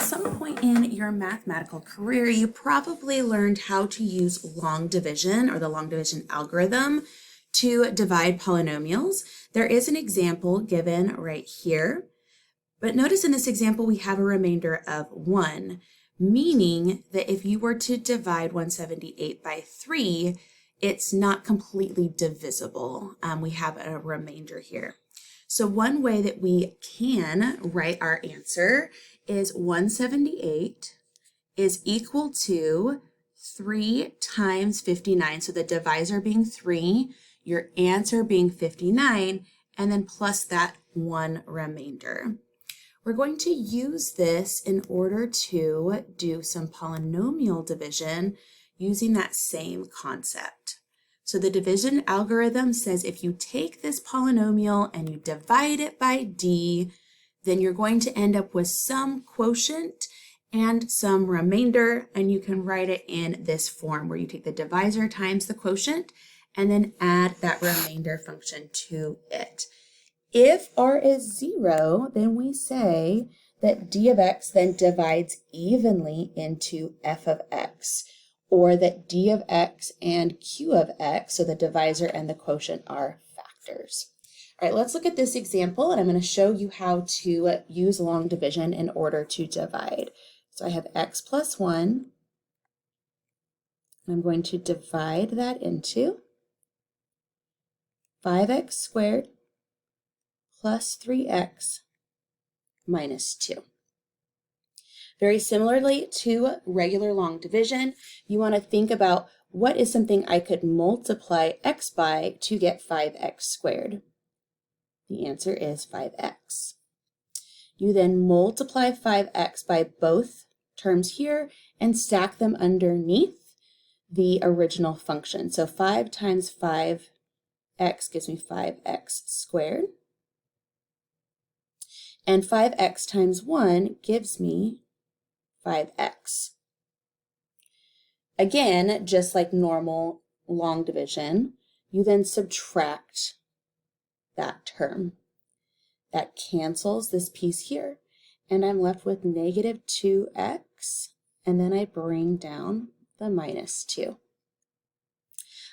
some point in your mathematical career, you probably learned how to use long division or the long division algorithm to divide polynomials. There is an example given right here, but notice in this example we have a remainder of 1, meaning that if you were to divide 178 by 3, it's not completely divisible. We have a remainder here. So one way that we can write our answer is 178 is equal to 3 times 59. So the divisor being 3, your answer being 59, and then plus that 1 remainder. We're going to use this in order to do some polynomial division using that same concept. So the division algorithm says if you take this polynomial and you divide it by d, then you're going to end up with some quotient and some remainder, and you can write it in this form where you take the divisor times the quotient and then add that remainder function to it. If r is 0, then we say that d of x then divides evenly into f of x, or that d of x and q of x, so the divisor and the quotient, are factors. All right, let's look at this example, and I'm going to show you how to use long division in order to divide. So I have x plus 1. I'm going to divide that into 5x squared plus 3x minus 2. Very similarly to regular long division, you want to think about what is something I could multiply x by to get 5x squared. The answer is 5x. You then multiply 5x by both terms here and stack them underneath the original function. So 5 times 5x gives me 5x squared. And 5x times 1 gives me 5x. Again, just like normal long division, you then subtract that term. That cancels this piece here, and I'm left with negative 2x, and then I bring down the minus 2.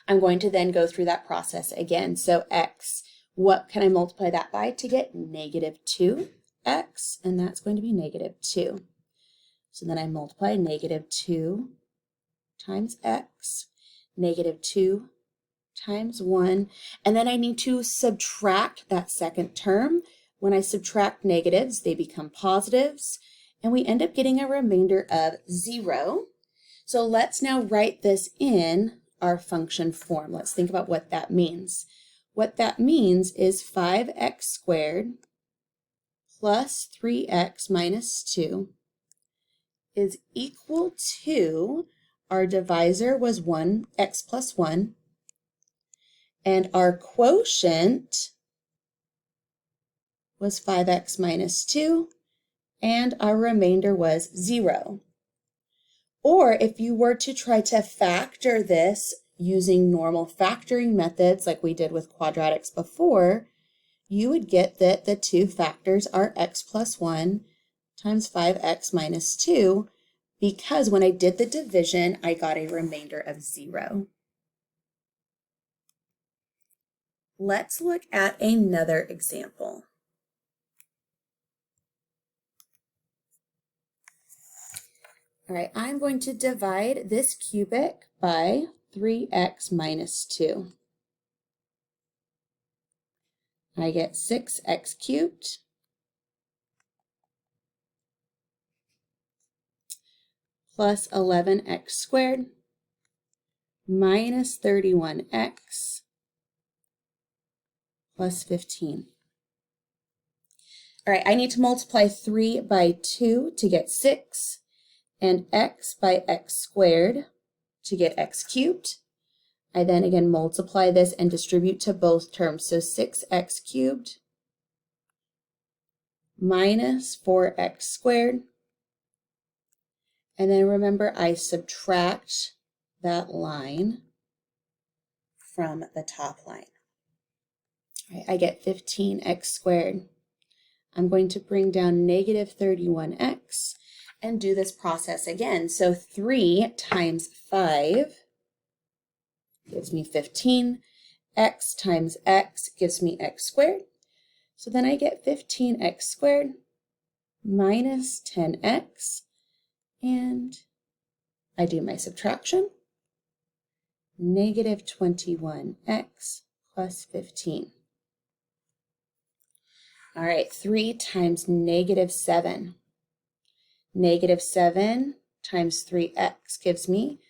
I'm going to then go through that process again. So x, what can I multiply that by to get negative 2x? And that's going to be negative 2. So then I multiply negative 2 times x, negative 2 times 1, and then I need to subtract that second term. When I subtract negatives, they become positives, and we end up getting a remainder of 0. So let's now write this in our function form. Let's think about what that means. What that means is 5x squared plus 3x minus 2 is equal to, our divisor was 1x plus 1, and our quotient was 5x minus 2, and our remainder was 0. Or if you were to try to factor this using normal factoring methods like we did with quadratics before, you would get that the two factors are x plus 1 times 5x minus 2, because when I did the division, I got a remainder of 0. Let's look at another example. All right, I'm going to divide this cubic by 3x minus 2. I get 6x cubed plus 11x squared minus 31x plus 15. All right, I need to multiply 3 by 2 to get 6, and x by x squared to get x cubed. I then again multiply this and distribute to both terms. So 6x cubed minus 4x squared. And then remember, I subtract that line from the top line. All right, I get 15x squared. I'm going to bring down negative 31x. and do this process again. So 3 times 5 gives me 15. X times x gives me x squared. So then I get 15x squared minus 10x, and I do my subtraction. Negative 21x plus 15. All right, 3 times negative 7. Negative 7 times 3x gives me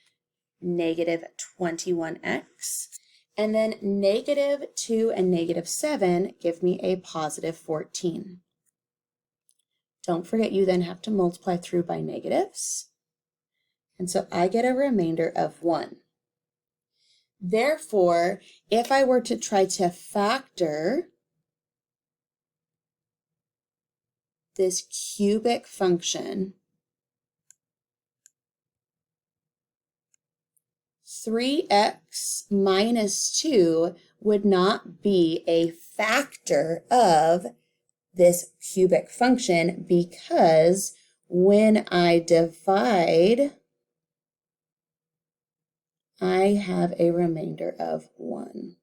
negative 21x. And then negative 2 and negative 7 give me a positive 14. Don't forget, you then have to multiply through by negatives. And so I get a remainder of 1. Therefore, if I were to try to factor this cubic function, 3x minus 2 would not be a factor of this cubic function, because when I divide, I have a remainder of 1.